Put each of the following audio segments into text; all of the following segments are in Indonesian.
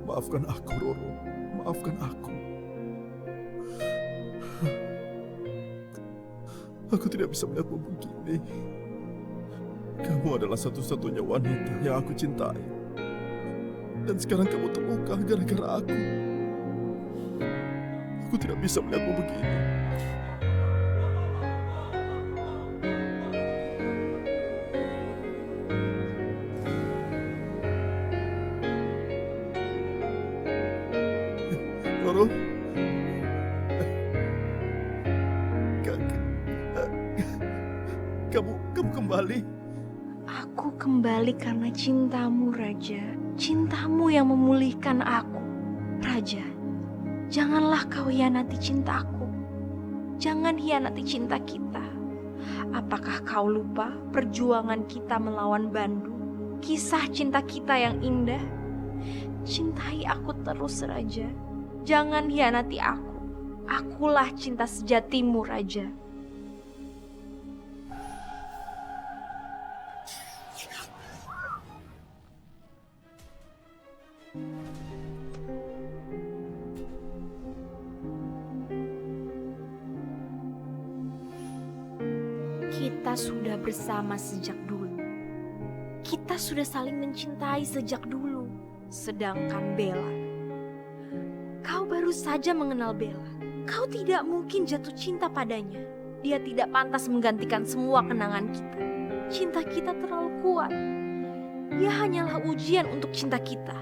Maafkan aku, Roro. Maafkan aku. Aku tidak bisa melihatmu begini. Kamu adalah satu-satunya wanita yang aku cintai. Dan sekarang kamu terluka gara-gara aku. Aku tidak bisa melihatmu begini. Roro, kamu kembali. Aku kembali karena cintamu, Raja. Cintamu yang memulihkan aku. Raja, janganlah kau hianati cintaku. Jangan hianati cinta kita. Apakah kau lupa perjuangan kita melawan Bandung? Kisah cinta kita yang indah. Cintai aku terus, Raja. Jangan hianati aku. Akulah cinta sejatimu, Raja. Kita sudah bersama sejak dulu. Kita sudah saling mencintai sejak dulu. Sedangkan Bella, kau baru saja mengenal Bella. Kau tidak mungkin jatuh cinta padanya. Dia tidak pantas menggantikan semua kenangan kita. Cinta kita terlalu kuat. Dia hanyalah ujian untuk cinta kita.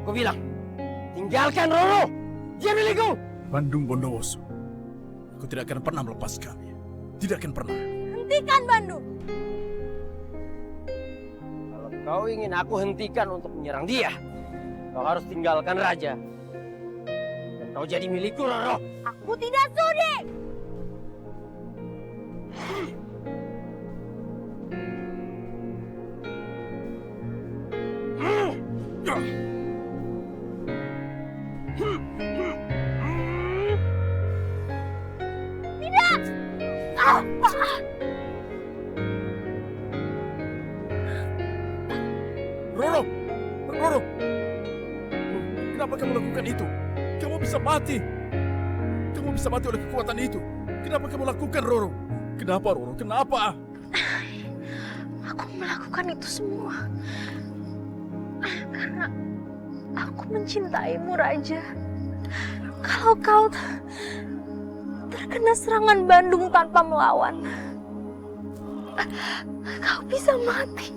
Aku bilang, tinggalkan Roro. Dia milikku. Bandung Bondowoso. Aku tidak akan pernah melepaskannya. Tidak akan pernah. Hentikan Bandung. Kalau kau ingin aku hentikan untuk menyerang dia, kau harus tinggalkan Raja. Dan kau jadi milikku, Roro. Aku tidak sudi. Roro! Roro! Kenapa kamu lakukan itu? Kamu bisa mati. Kamu bisa mati oleh kekuatan itu. Kenapa kamu lakukan, Roro? Kenapa, Roro? Kenapa? Aku melakukan itu semua karena aku mencintaimu, Raja. Kalau kau terkena serangan Bandung tanpa melawan, kau bisa mati.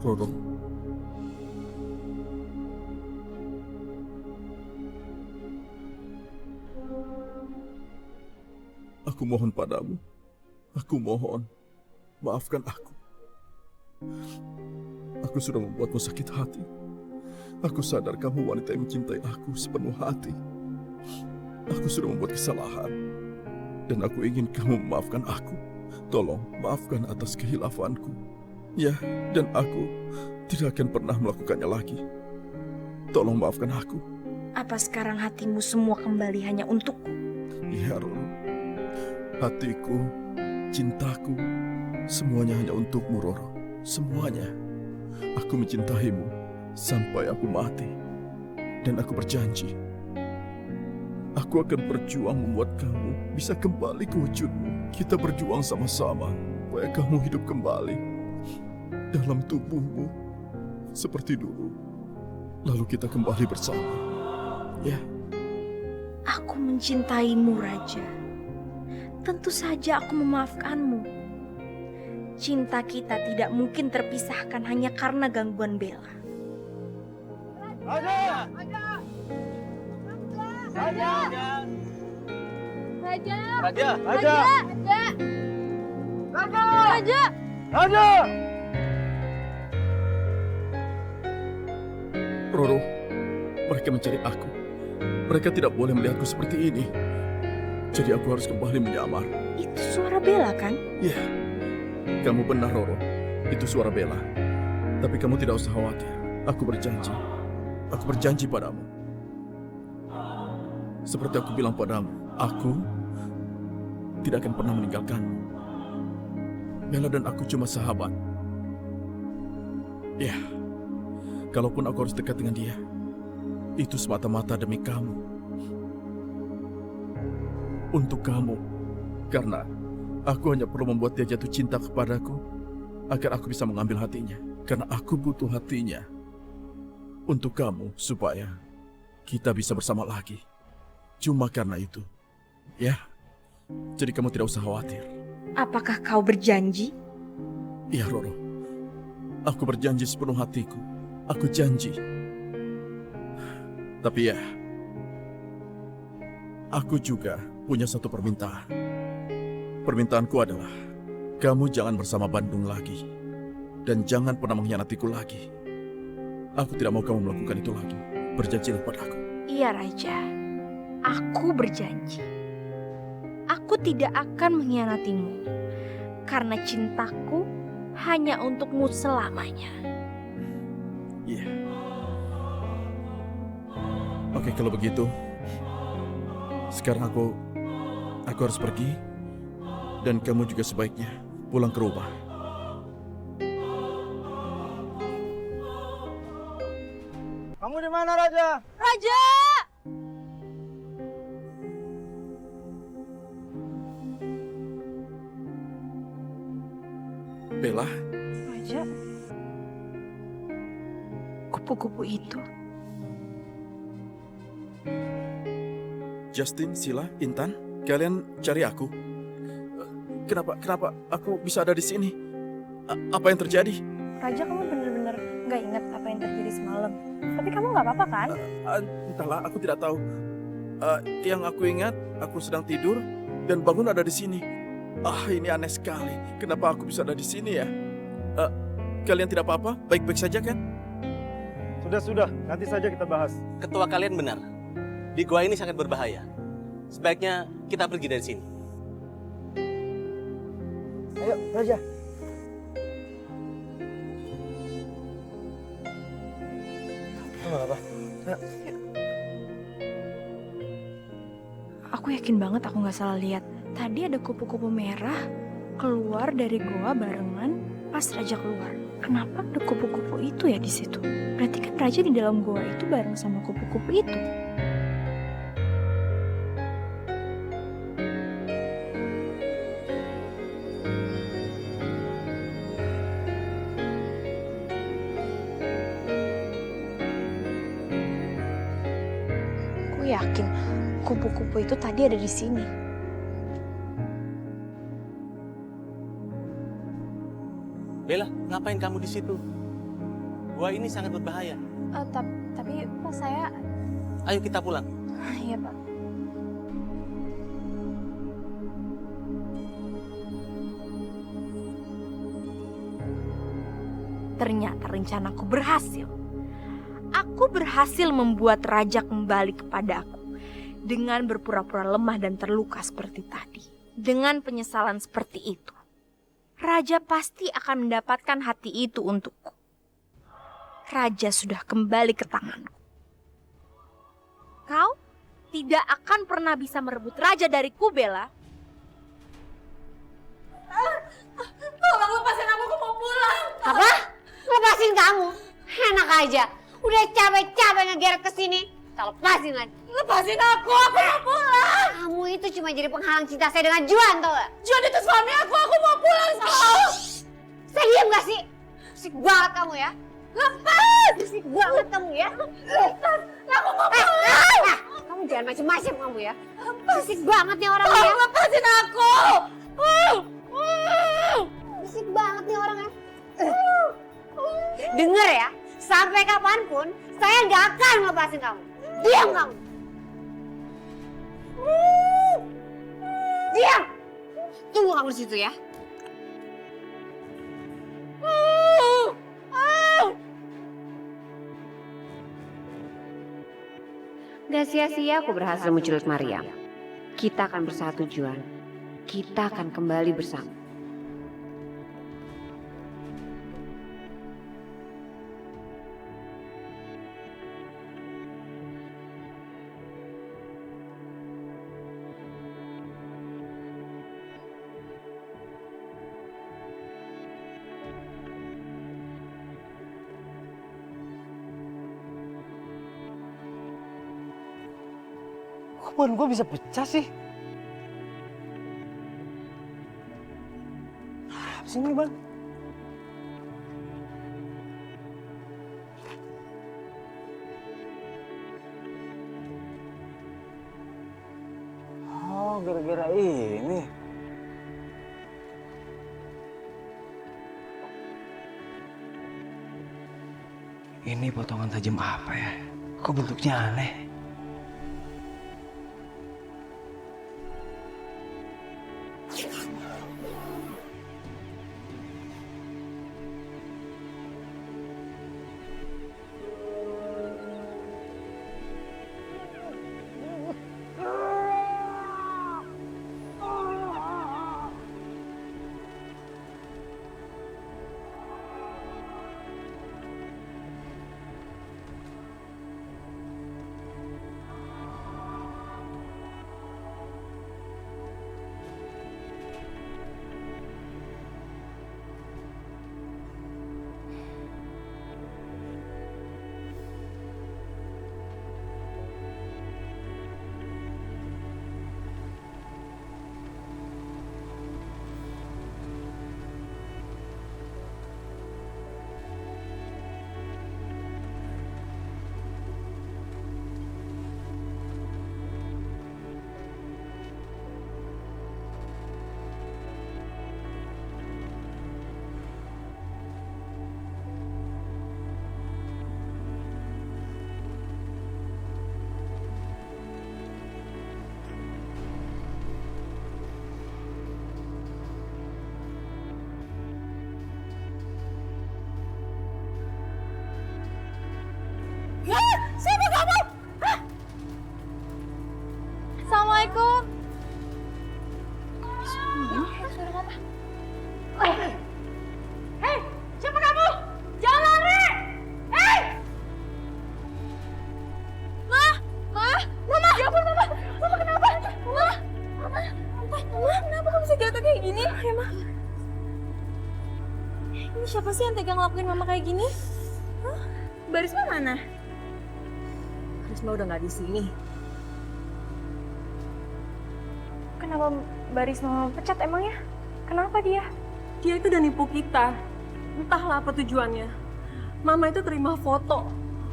Roro. Aku mohon padamu. Aku mohon. Maafkan aku. Aku sudah membuatmu sakit hati. Aku sadar kamu wanita yang mencintai aku sepenuh hati. Aku sudah membuat kesalahan. Dan aku ingin kamu memaafkan aku. Tolong, maafkan atas kehilafanku. Ya, dan aku tidak akan pernah melakukannya lagi. Tolong maafkan aku. Apa sekarang hatimu semua kembali hanya untukku? Ya, Roro. Hatiku, cintaku, semuanya hanya untukmu, Roro. Semuanya. Aku mencintaimu sampai aku mati. Dan aku berjanji, aku akan berjuang membuat kamu bisa kembali ke wujudmu. Kita berjuang sama-sama supaya kamu hidup kembali dalam tubuhmu seperti dulu. Lalu kita kembali bersama. Ya. Aku mencintaimu, Raja. Tentu saja aku memaafkanmu. Cinta kita tidak mungkin terpisahkan hanya karena gangguan Bella. Raja! Raja! Raja! Raja! Raja! Raja! Raja! Raja! Roro, mereka mencari aku. Mereka tidak boleh melihatku seperti ini. Jadi aku harus kembali menyamar. Itu suara Bella kan? Ya, kamu benar, Roro. Itu suara Bella. Tapi kamu tidak usah khawatir. Aku berjanji. Aku berjanji padamu. Seperti aku bilang padamu, aku tidak akan pernah meninggalkanmu. Bella dan aku cuma sahabat. Ya, kalaupun aku harus dekat dengan dia, itu semata-mata demi kamu. Untuk kamu. Karena aku hanya perlu membuat dia jatuh cinta kepadaku agar aku bisa mengambil hatinya. Karena aku butuh hatinya untuk kamu supaya kita bisa bersama lagi. Cuma karena itu. Ya, jadi kamu tidak usah khawatir. Apakah kau berjanji? Iya, Roro. Aku berjanji sepenuh hatiku. Aku janji. Tapi ya, aku juga punya satu permintaan. Permintaanku adalah, kamu jangan bersama Bandung lagi. Dan jangan pernah mengkhianatiku lagi. Aku tidak mau kamu melakukan itu lagi. Berjanjilah padaku. Iya Raja, aku berjanji. Aku tidak akan mengkhianatimu. Karena cintaku hanya untukmu selamanya. Iya. Oke, kalau begitu, sekarang aku harus pergi. Dan kamu juga sebaiknya pulang ke rumah. Kamu di mana, Raja? Raja! Bella, Raja? Kupu-kupu itu. Justin, Sila, Intan, kalian cari aku. Kenapa aku bisa ada di sini? Apa yang terjadi? Raja, kamu bener-bener gak ingat apa yang terjadi semalam. Tapi kamu gak apa-apa kan? Entahlah, aku tidak tahu. Yang aku ingat, aku sedang tidur dan bangun ada di sini. Ini aneh sekali. Kenapa aku bisa ada di sini ya? Kalian tidak apa-apa? Baik-baik saja kan? Sudah, nanti saja kita bahas. Ketua kalian benar. Di gua ini sangat berbahaya. Sebaiknya kita pergi dari sini. Ayo, Raja. Apa? Aku yakin banget aku gak salah lihat. Tadi ada kupu-kupu merah keluar dari goa barengan pas Raja keluar. Kenapa ada kupu-kupu itu ya di situ? Berarti kan Raja di dalam goa itu bareng sama kupu-kupu itu. Aku yakin kupu-kupu itu tadi ada di sini. Bella, ngapain kamu di situ? Gua ini sangat berbahaya. Tapi Pak, saya... Ayo kita pulang. Iya Pak. Ternyata rencanaku berhasil. Aku berhasil membuat Raja kembali kepadaku dengan berpura-pura lemah dan terluka seperti tadi. Dengan penyesalan seperti itu, Raja pasti akan mendapatkan hati itu untukku. Raja sudah kembali ke tanganku. Kau tidak akan pernah bisa merebut Raja dariku, Bella. Tolong lepasin aku mau pulang. Apa? Lepasin kamu? Enak aja. Udah capek-capek ngegeret ke sini. Tak lepasin lagi. Lepasin aku mau pulang. Kamu itu cuma jadi penghalang cinta saya dengan Juan, tau gak? Juan itu suami aku mau pulang sama kamu. Saya diam gak sih? Berisik banget kamu ya. Lepas. Berisik banget kamu ya. Lepas. Aku mau pulang. Kamu jangan macem-macem kamu ya. Berisik banget nih orangnya ya. Lepasin aku. Berisik banget nih orangnya. Dengar ya, sampai kapanpun saya nggak akan melepasin kamu. Diam kamu. Diam. Tunggu kamu di situ ya. Gak sia-sia aku berhasil menculik Mariam. Kita akan bersatu, Juan. Kita akan kembali bersama. Kok ban gue bisa pecah sih? Apa sih ini, Bang? Oh, gara-gara ini. Ini potongan tajam apa ya? Kok bentuknya aneh? Assalamualaikum. Hei, siapa kamu? Jangan lari! Hei! Mama! Ya ampun, Mama! Mama kenapa? Mama, kenapa kamu bisa jatuh kayak gini? Ya, Ma. Ini siapa sih yang tega ngelakuin Mama kayak gini? Hah? Barisma mana? Risma udah nggak di sini. Kenapa Barisma pecat emangnya? Kenapa dia? Dia itu udah nipu kita. Entahlah apa tujuannya. Mama itu terima foto.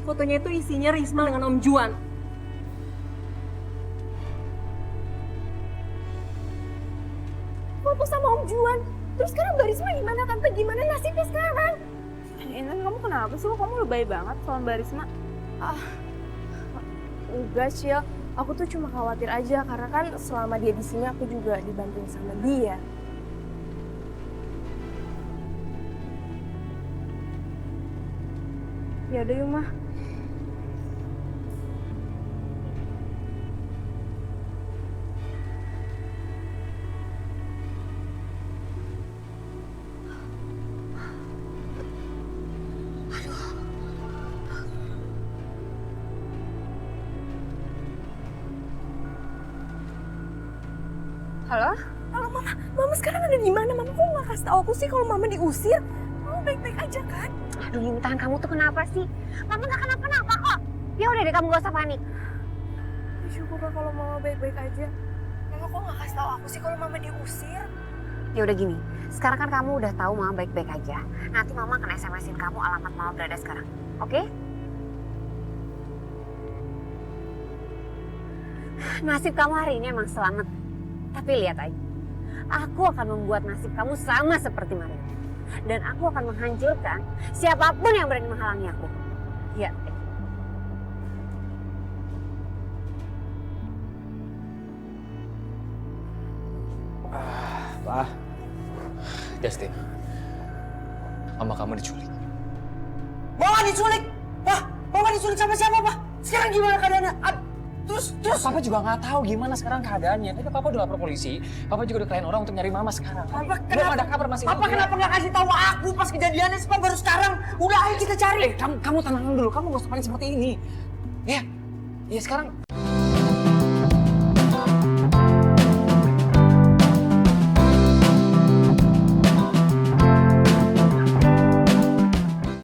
Fotonya itu isinya Risma dengan Om Juan. Foto sama Om Juan. Terus sekarang Barisma gimana Tante? Gimana nasibnya sekarang? Intan, kamu kenapa sih? Kamu lebay banget sama Barisma. Enggak, Cil. Aku tuh cuma khawatir aja karena kan selama dia di sini aku juga dibantuin sama dia. Ya udah yuk, Ma. Halo? Halo, Mama. Mama sekarang ada di mana? Mama kok nggak kasih tahu aku sih kalau Mama diusir? Mama baik-baik aja kan? Aduh, Intan, kamu tuh kenapa sih? Mama gak kenapa-napa kok. Ya udah deh, kamu gak usah panik. Syukurlah kalau Mama baik-baik aja. Mama kok nggak kasih tahu aku sih kalau Mama diusir? Ya udah gini, sekarang kan kamu udah tahu Mama baik-baik aja. Nanti Mama akan SMS-in kamu alamat Mama berada sekarang. Oke? Nasib kamu hari ini emang selamat. Tapi lihat aja, aku akan membuat nasib kamu sama seperti Maria. Dan aku akan menghancurkan siapapun yang berani menghalangi aku. Ya. Pak. Justin, mama kamu diculik. Mama diculik? Pak, Mama diculik sama siapa, Pak? Sekarang gimana keadaannya? Terus? Papa juga nggak tahu gimana sekarang keadaannya. Tapi Papa udah lapor polisi. Papa juga udah klien orang untuk nyari mama sekarang. Papa Belum ada kabar masih. Papa kenapa nggak kasih tahu aku pas kejadiannya? Pak baru sekarang. Udah, ayo kita cari. Kamu tenang dulu. Kamu nggak usah panik seperti ini. Ya sekarang.